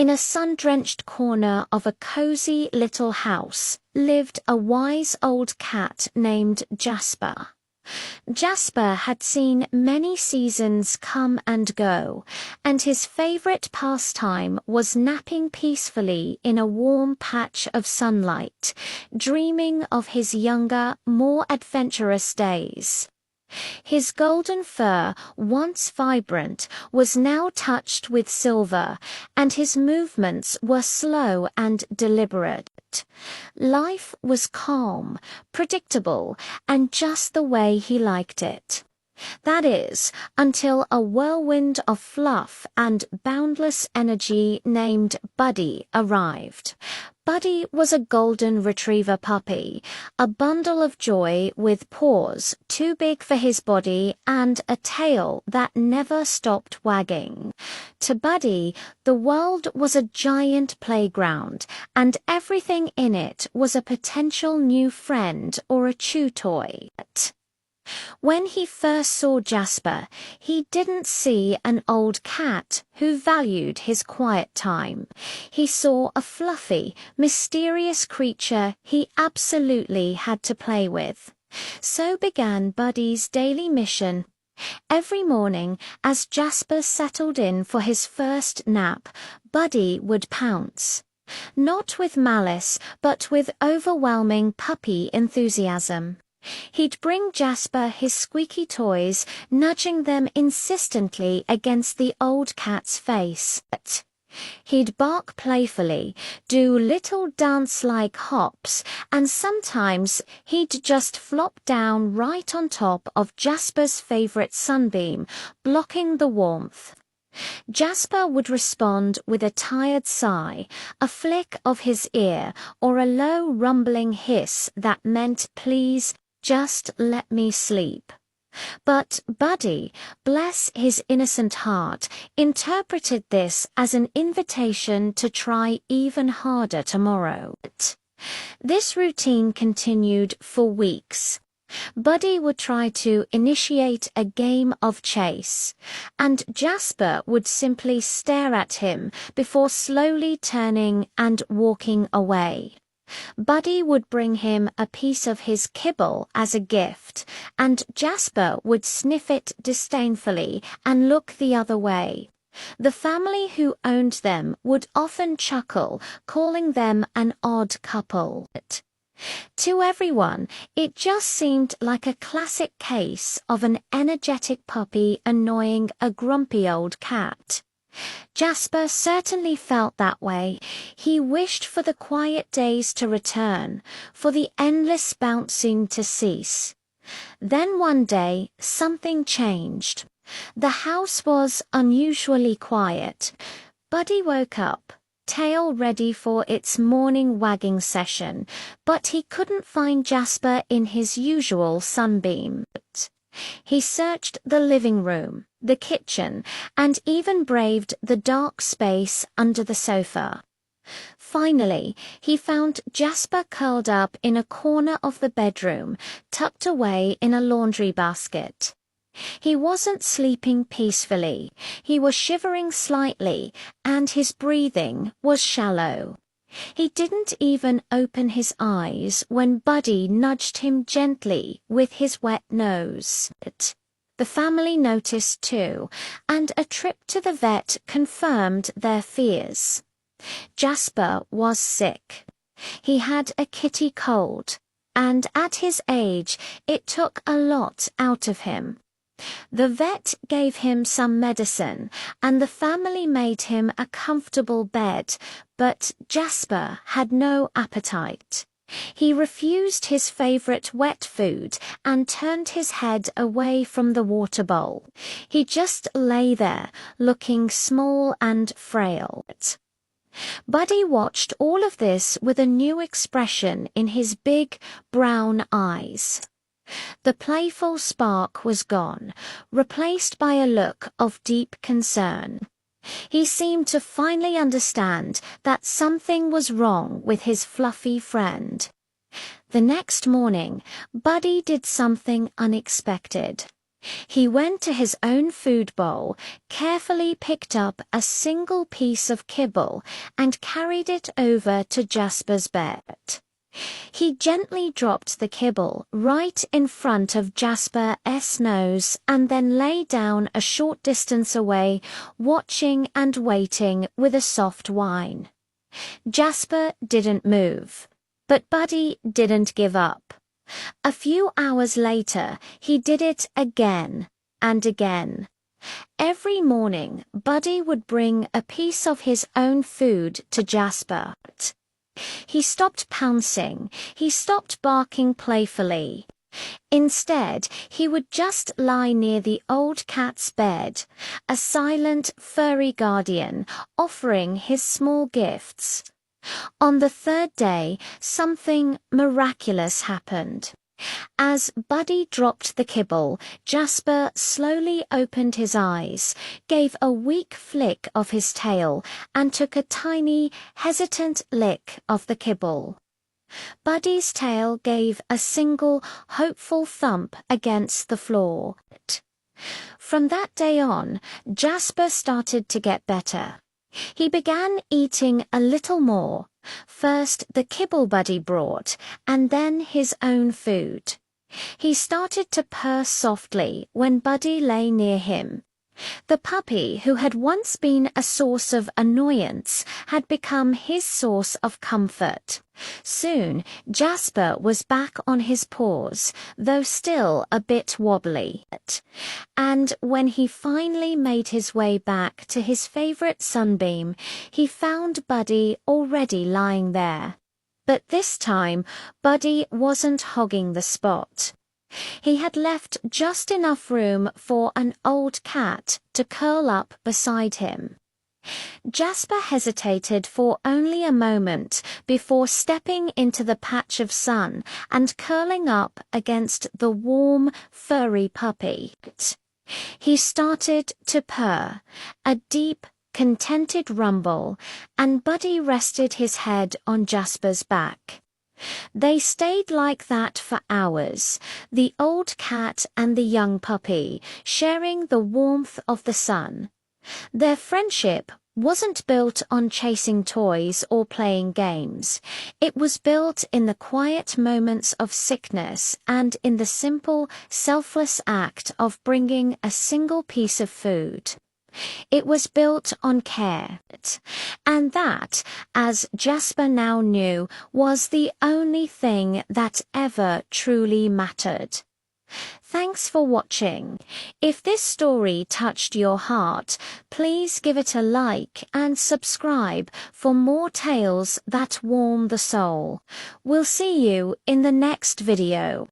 In a sun-drenched corner of a cozy little house lived a wise old cat named Jasper. Jasper had seen many seasons come and go, and his favorite pastime was napping peacefully in a warm patch of sunlight, dreaming of his younger, more adventurous days. His golden fur, once vibrant, was now touched with silver, and his movements were slow and deliberate. Life was calm, predictable, and just the way he liked it. That is, until a whirlwind of fluff and boundless energy named Buddy arrived. Buddy was a golden retriever puppy, a bundle of joy with paws too big for his body and a tail that never stopped wagging. To Buddy, the world was a giant playground, and everything in it was a potential new friend or a chew toy. When he first saw Jasper, he didn't see an old cat who valued his quiet time. He saw a fluffy, mysterious creature he absolutely had to play with. So began Buddy's daily mission. Every morning, as Jasper settled in for his first nap, Buddy would pounce. Not with malice, but with overwhelming puppy enthusiasm. He'd bring Jasper his squeaky toys, nudging them insistently against the old cat's face. He'd bark playfully, do little dance-like hops, and sometimes he'd just flop down right on top of Jasper's favorite sunbeam, blocking the warmth. Jasper would respond with a tired sigh, a flick of his ear, or a low rumbling hiss that meant, "Please, just let me sleep." But Buddy, bless his innocent heart, interpreted this as an invitation to try even harder tomorrow. This routine continued for weeks. Buddy would try to initiate a game of chase, and Jasper would simply stare at him before slowly turning and walking away. Buddy would bring him a piece of his kibble as a gift, and Jasper would sniff it disdainfully and look the other way. The family who owned them would often chuckle, calling them an odd couple. To everyone, it just seemed like a classic case of an energetic puppy annoying a grumpy old cat. Jasper certainly felt that way. He wished for the quiet days to return, for the endless bouncing to cease. Then one day, something changed. The house was unusually quiet. Buddy woke up, tail ready for its morning wagging session, but he couldn't find Jasper in his usual sunbeam. He searched the living room, the kitchen, and even braved the dark space under the sofa. Finally, he found Jasper curled up in a corner of the bedroom, tucked away in a laundry basket. He wasn't sleeping peacefully. He was shivering slightly, and his breathing was shallow. He didn't even open his eyes when Buddy nudged him gently with his wet nose. The family noticed too, and a trip to the vet confirmed their fears. Jasper was sick. He had a kitty cold, and at his age, it took a lot out of him. The vet gave him some medicine, and the family made him a comfortable bed, but Jasper had no appetite. He refused his favorite wet food and turned his head away from the water bowl. He just lay there, looking small and frail. Buddy watched all of this with a new expression in his big, brown eyes. The playful spark was gone, replaced by a look of deep concern. He seemed to finally understand that something was wrong with his fluffy friend. The next morning, Buddy did something unexpected. He went to his own food bowl, carefully picked up a single piece of kibble, and carried it over to Jasper's bed. He gently dropped the kibble right in front of Jasper's nose and then lay down a short distance away, watching and waiting with a soft whine. Jasper didn't move, but Buddy didn't give up. A few hours later, he did it again and again. Every morning, Buddy would bring a piece of his own food to Jasper. He stopped pouncing, he stopped barking playfully. Instead, he would just lie near the old cat's bed, a silent, furry guardian, offering his small gifts. On the third day, something miraculous happened. As Buddy dropped the kibble, Jasper slowly opened his eyes, gave a weak flick of his tail, and took a tiny, hesitant lick of the kibble. Buddy's tail gave a single, hopeful thump against the floor. From that day on, Jasper started to get better. He began eating a little more, first the kibble Buddy brought, and then his own food. He started to purr softly when Buddy lay near him. The puppy, who had once been a source of annoyance, had become his source of comfort. Soon, Jasper was back on his paws, though still a bit wobbly. And when he finally made his way back to his favorite sunbeam, he found Buddy already lying there. But this time, Buddy wasn't hogging the spot. He had left just enough room for an old cat to curl up beside him. Jasper hesitated for only a moment before stepping into the patch of sun and curling up against the warm, furry puppy. He started to purr, a deep, contented rumble, and Buddy rested his head on Jasper's back. They stayed like that for hours, the old cat and the young puppy, sharing the warmth of the sun. Their friendship wasn't built on chasing toys or playing games. It was built in the quiet moments of sickness and in the simple, selfless act of bringing a single piece of food. It was built on care, and that, as Jasper now knew, was the only thing that ever truly mattered. Thanks for watching. If this story touched your heart, please give it a like and subscribe for more tales that warm the soul. We'll see you in the next video.